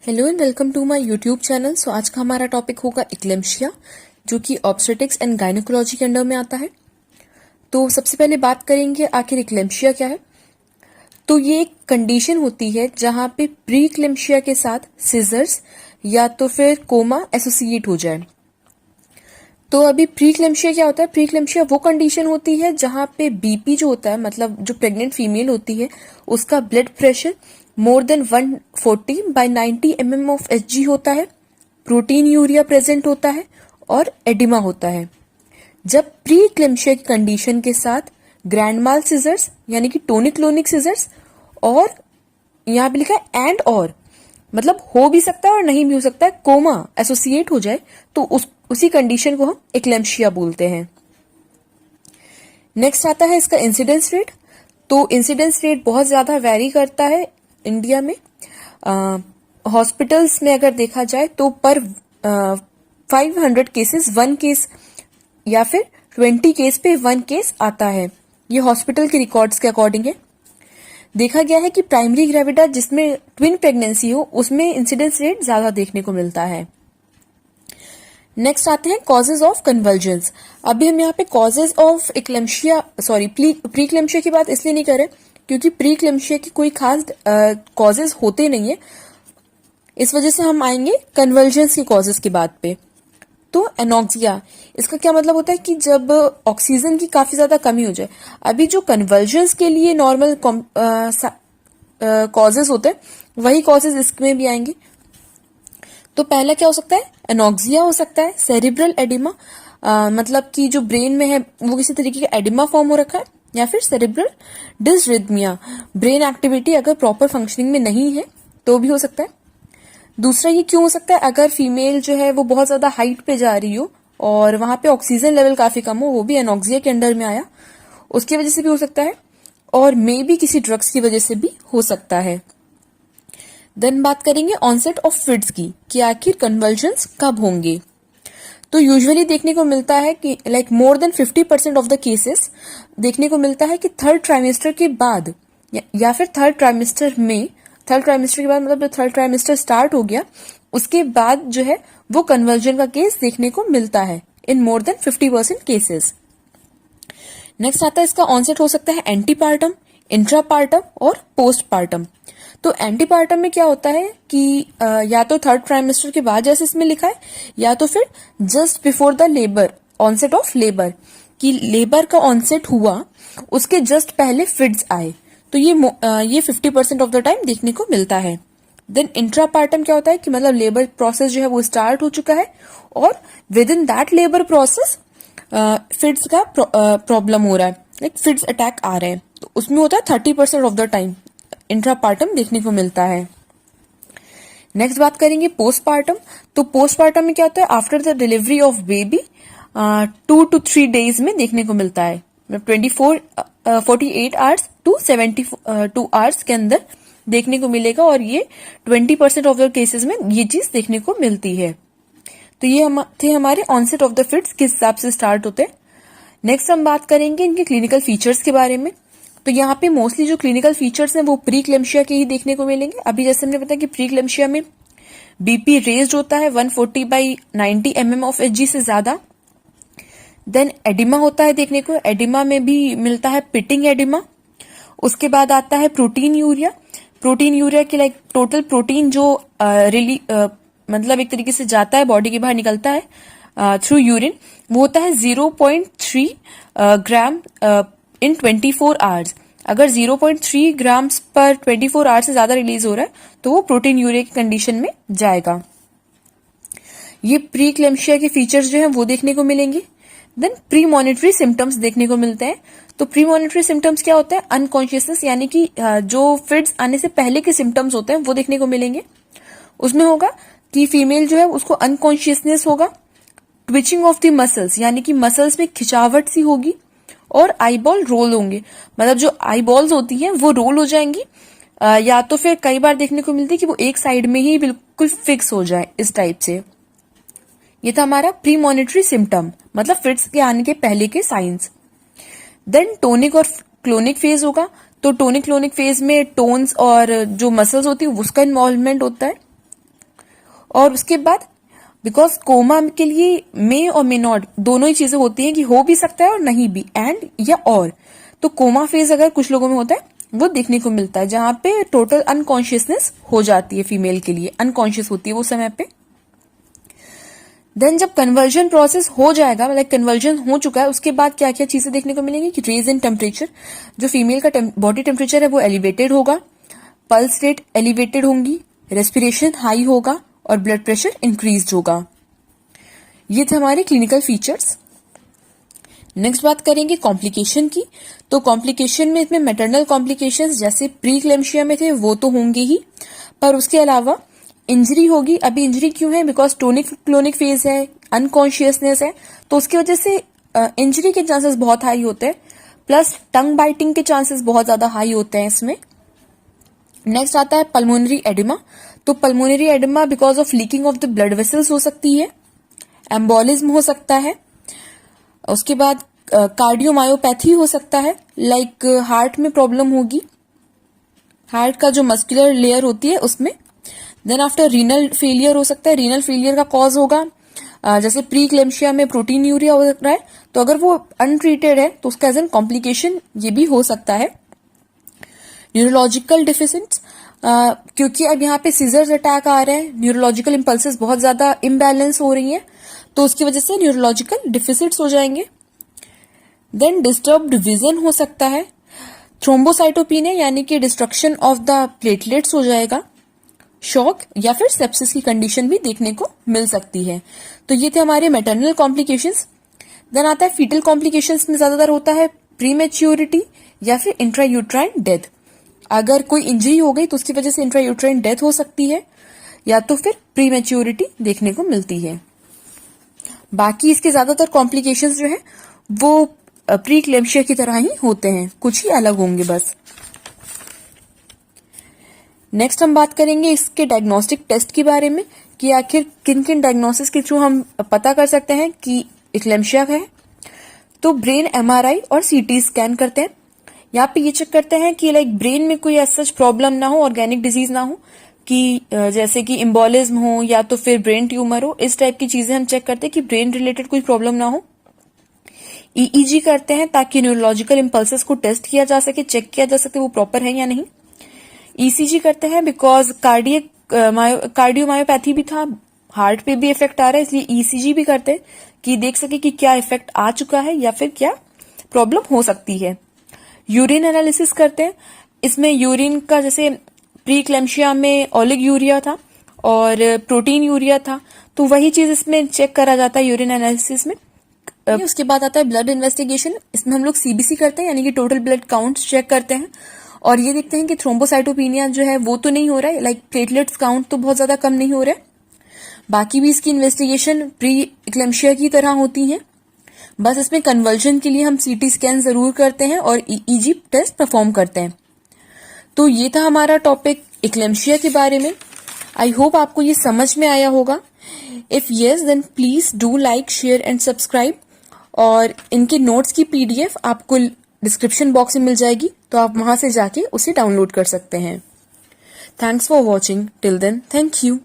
Hello and welcome to my YouTube channel. So आज का हमारा टॉपिक होगा इक्लेम्शिया, जो कि ऑब्स्टेटिक्स एंड गायनेकोलॉजी के अंडर में आता है। तो सबसे पहले बात करेंगे आखिर इक्लेम्शिया क्या है। तो ये एक कंडीशन होती है जहां पे प्री इक्लेम्शिया के साथ सिजर्स या तो फिर कोमा एसोसिएट हो जाए। तो अभी प्री इक्लेम्शिया क्या होता है? प्री इक्लेम्शिया वो कंडीशन होती है जहां पे बीपी जो होता है, मतलब जो प्रेग्नेंट फीमेल होती है, उसका blood pressure more than 140/90 of Hg होता है, प्रोटीन यूरिया प्रेजेंट होता है और एडिमा होता है। जब प्री इक्लेम्शिया की कंडीशन के साथ ग्रैंड माल सिजर्स यानी कि टोनिक क्लोनिक सिजर्स और यहाँ पे लिखा है एंड और, मतलब हो भी सकता है और नहीं भी हो सकता है, कोमा एसोसिएट हो जाए तो उसी कंडीशन को हम इक्लेम्शिया बोलते हैं। नेक्स्ट आता है इसका इंसिडेंस रेट। तो इंसिडेंस रेट बहुत ज्यादा वेरी करता है इंडिया में। हॉस्पिटल्स में अगर देखा जाए तो पर 500 केसेस 1 केस या फिर 20 केस पे 1 केस आता है। ये हॉस्पिटल के रिकॉर्ड्स के अकॉर्डिंग है। देखा गया है कि प्राइमरी ग्रेविडा जिसमें ट्विन प्रेगनेंसी हो उसमें इंसिडेंस रेट ज्यादा देखने को मिलता है। नेक्स्ट आते हैं कॉजेज ऑफ कन्वर्जेंस। अभी हम यहाँ पे कॉजेज ऑफ इक्लेम्शिया प्री इक्लेम्शिया की बात इसलिए नहीं करें क्योंकि प्री इक्लेम्शिया की कोई खास कॉजेज होते नहीं है। इस वजह से हम आएंगे कन्वर्जेंस की कॉजेज की बात पे। तो एनॉक्सिया, इसका क्या मतलब होता है कि जब ऑक्सीजन की काफी ज्यादा कमी हो जाए। अभी जो कन्वर्जेंस के लिए नॉर्मल कॉजेज होते हैं वही कॉजेज इसमें भी आएंगे। तो पहला क्या हो सकता है? एनॉक्सिया हो सकता है, सेरिब्रल एडिमा, मतलब कि जो ब्रेन में है वो किसी तरीके का एडिमा फॉर्म हो रखा है, या फिर सेरिब्रल डिसरिथमिया, ब्रेन एक्टिविटी अगर प्रॉपर फंक्शनिंग में नहीं है तो भी हो सकता है। दूसरा ये क्यों हो सकता है? अगर फीमेल जो है वो बहुत ज्यादा हाइट पे जा रही हो और वहां पे ऑक्सीजन लेवल काफी कम हो, वो भी एनॉक्सिया के अंडर में आया, उसकी वजह से भी हो सकता है। और मे बी किसी ड्रग्स की वजह से भी हो सकता है। देन बात करेंगे ऑनसेट ऑफ फिट्स की कि आखिर कन्वर्जेंस कब होंगे। तो यूजुअली देखने को मिलता है कि like more than 50% of the cases देखने को मिलता है कि थर्ड ट्राइमेस्टर के बाद या फिर थर्ड ट्राइमेस्टर के बाद, मतलब जो थर्ड ट्राइमेस्टर स्टार्ट हो गया उसके बाद जो है वो कन्वर्जन का केस देखने को मिलता है इन मोर देन 50% केसेस। नेक्स्ट आता है इसका ऑनसेट हो सकता है एंटीपार्टम, इंट्रापार्टम और पोस्टपार्टम। तो एंटीपार्टम में क्या होता है कि या तो थर्ड ट्राइमेस्टर के बाद जैसे इसमें लिखा है, या तो फिर just before the labour, onset of labour, कि लेबर का ऑनसेट हुआ उसके जस्ट पहले फिट्स आए। तो ये 50% ऑफ द टाइम देखने को मिलता है। देन इंट्रापार्टम क्या होता है कि मतलब लेबर प्रोसेस जो है वो स्टार्ट हो चुका है और with in that labour process fits का प्रॉब्लम हो रहा है, लाइक फिट्स अटैक आ रहे हैं, तो उसमें होता है 30% ऑफ द टाइम इंट्रापार्टम देखने को मिलता है। नेक्स्ट बात करेंगे पोस्टपार्टम। तो पोस्टपार्टम में क्या होता है? After the delivery of baby 2 to 3 days में देखने को मिलता है, 48 आवर्स टू 72 आवर्स के अंदर देखने को मिलेगा, और ये 20% ऑफ द केसेस में ये चीज देखने को मिलती है। तो ये थे हमारे ऑनसेट ऑफ द फिट्स किस हिसाब से स्टार्ट होते हैं। नेक्स्ट हम बात करेंगे इनके क्लिनिकल फीचर्स के बारे में। तो यहाँ पे मोस्टली जो क्लिनिकल फीचर्स हैं वो प्री इक्लेम्शिया के ही देखने को मिलेंगे। अभी जैसे हमने बताया कि प्री इक्लेम्शिया में बीपी रेज्ड होता है 140/90 ऑफ Hg से ज्यादा। देन एडिमा होता है देखने को, एडिमा में भी मिलता है पिटिंग एडिमा। उसके बाद आता है प्रोटीन यूरिया। प्रोटीन यूरिया की लाइक टोटल प्रोटीन जो मतलब एक तरीके से जाता है बॉडी के बाहर, निकलता है थ्रू यूरिन, वो होता है 0.3 ग्राम इन 24 आवर्स। अगर 0.3 ग्राम्स पर 24 आवर्स से ज्यादा रिलीज हो रहा है तो वो प्रोटीन यूरिया की कंडीशन में जाएगा। ये प्री इक्लेम्शिया के फीचर्स जो हैं वो देखने को मिलेंगे। देन प्री मॉनिटरी सिम्टम्स देखने को मिलते हैं। तो प्री मॉनिटरी सिम्टम्स क्या होता है? अनकॉन्शियसनेस, यानी कि जो फिट्स आने से पहले के सिम्टम्स होते हैं वो देखने को मिलेंगे। उसमें होगा कि फीमेल जो है उसको अनकॉन्शियसनेस होगा, ट्विचिंग ऑफ द मसल्स, यानी कि मसल्स में खिंचावट सी होगी, और आईबॉल रोल होंगे, मतलब जो आईबॉल्स होती हैं वो रोल हो जाएंगी, या तो फिर कई बार देखने को मिलती है कि वो एक साइड में ही बिल्कुल फिक्स हो जाए, इस टाइप से। ये था हमारा प्री मॉनिटरी सिम्टम, मतलब फिट्स के आने के पहले के साइंस। देन टोनिक और क्लोनिक फेज होगा। तो टोनिक क्लोनिक फेज में टोन्स और जो मसल्स होती है उसका इन्वॉल्वमेंट होता है। और उसके बाद बिकॉज कोमा के लिए मे और मे नॉट दोनों ही चीजें होती हैं कि हो भी सकता है और नहीं भी, एंड या और। तो कोमा फेज अगर कुछ लोगों में होता है वो देखने को मिलता है, जहां पे टोटल अनकॉन्शियसनेस हो जाती है, फीमेल के लिए अनकॉन्शियस होती है वो समय पे। देन जब कन्वर्जन प्रोसेस हो जाएगा, मतलब कन्वर्जन हो चुका है, उसके बाद क्या क्या चीजें देखने को मिलेंगी कि रेज इन टेम्परेचर, जो फीमेल का बॉडी टेम्परेचर है वो एलिवेटेड होगा, पल्स रेट एलिवेटेड होंगी, रेस्पिरेशन हाई होगा और ब्लड प्रेशर इंक्रीज होगा। ये थे हमारे क्लिनिकल फीचर्स। नेक्स्ट बात करेंगे कॉम्प्लिकेशन की। तो कॉम्प्लिकेशन में इसमें मैटरनल कॉम्प्लिकेशंस जैसे प्री क्लेम्शिया में थे वो तो होंगे ही, पर उसके अलावा इंजरी होगी। अभी इंजरी क्यों है? बिकॉज टोनिक क्लोनिक फेज है, अनकॉन्शियसनेस है, तो उसकी वजह से इंजरी के चांसेस बहुत हाई होते हैं, प्लस टंग बाइटिंग के चांसेस बहुत ज्यादा हाई होते हैं इसमें। नेक्स्ट आता है पल्मोनरी एडिमा। तो pulmonary oedema because of leaking of the blood vessels हो सकती है, एम्बोलिज्म हो सकता है, उसके बाद कार्डियोमायोपैथी हो सकता है, लाइक हार्ट में प्रॉब्लम होगी, हार्ट का जो मस्कुलर लेयर होती है उसमें। देन आफ्टर रीनल फेलियर हो सकता है, रीनल फेलियर का कॉज होगा जैसे प्री क्लेम्शिया में प्रोटीन यूरिया हो रहा है, तो अगर वो अनट्रीटेड है तो उसका एज एन कॉम्प्लिकेशन ये भी हो सकता है। न्यूरोलॉजिकल डिफिशेंट्स, क्योंकि अब यहाँ पे सीजर्स अटैक आ रहे हैं, न्यूरोलॉजिकल इंपल्सेस बहुत ज्यादा इम्बैलेंस हो रही हैं, तो उसकी वजह से न्यूरोलॉजिकल डिफिसिट्स हो जाएंगे। देन डिस्टर्ब्ड विजन हो सकता है, थ्रोम्बोसाइटोपिनिया यानी कि डिस्ट्रक्शन ऑफ द प्लेटलेट्स हो जाएगा, शॉक या फिर सेप्सिस की कंडीशन भी देखने को मिल सकती है। तो ये थे हमारे मैटरनल कॉम्प्लिकेशंस। देन आता है फीटल कॉम्प्लिकेशंस में ज्यादातर होता है प्रीमेच्योरिटी या फिर इंट्रायूट्राइन डेथ। अगर कोई इंजरी हो गई तो उसकी वजह से इंट्रायूट्राइन डेथ हो सकती है, या तो फिर प्रीमेच्योरिटी देखने को मिलती है। बाकी इसके ज्यादातर कॉम्प्लिकेशंस जो है वो प्री क्लेम्शिया की तरह ही होते हैं, कुछ ही अलग होंगे बस। नेक्स्ट हम बात करेंगे इसके डायग्नोस्टिक टेस्ट के बारे में कि आखिर किन किन डायग्नोसिस के थ्रू हम पता कर सकते हैं कि इक्लेम्शिया है। तो ब्रेन एमआरआई और सीटी स्कैन करते हैं। यहाँ पे ये चेक करते हैं कि लाइक ब्रेन में कोई ऐसा प्रॉब्लम ना हो, ऑर्गेनिक डिजीज ना हो, कि जैसे कि इम्बोलिज्म हो या तो फिर ब्रेन ट्यूमर हो, इस टाइप की चीजें हम चेक करते हैं कि ब्रेन रिलेटेड कोई प्रॉब्लम ना हो। ईईजी करते हैं ताकि न्यूरोलॉजिकल इंपल्सेस को टेस्ट किया जा सके, चेक किया जा सके वो प्रॉपर है या नहीं। ईसीजी करते हैं बिकॉज कार्डियोमायोपैथी भी था, हार्ट पे भी इफेक्ट आ रहा है, इसलिए ईसीजी भी करते हैं कि देख सके कि क्या इफेक्ट आ चुका है या फिर क्या प्रॉब्लम हो सकती है। यूरिन एनालिसिस करते हैं, इसमें यूरिन का जैसे प्री क्लेम्शिया में ओलिग यूरिया था और प्रोटीन यूरिया था, तो वही चीज इसमें चेक करा जाता है यूरिन एनालिसिस में। उसके बाद आता है ब्लड इन्वेस्टिगेशन। इसमें हम लोग सीबीसी करते हैं यानी कि टोटल ब्लड काउंट चेक करते हैं और ये देखते हैं कि थ्रोम्बोसाइटोपिनिया जो है वो तो नहीं हो रहा है, लाइक प्लेटलेट्स काउंट तो बहुत ज्यादा कम नहीं हो रहा है। बाकी भी इसकी इन्वेस्टिगेशन प्री इक्लेम्शिया की तरह होती है, बस इसमें कन्वर्जन के लिए हम सीटी स्कैन जरूर करते हैं और ईईजी टेस्ट परफॉर्म करते हैं। तो ये था हमारा टॉपिक इक्लेम्शिया के बारे में। आई होप आपको ये समझ में आया होगा। If yes then please do like, share and subscribe. और इनके नोट्स की पीडीएफ आपको डिस्क्रिप्शन बॉक्स में मिल जाएगी, तो आप वहां से जाके उसे डाउनलोड कर सकते हैं। Thanks for watching till then, thank you.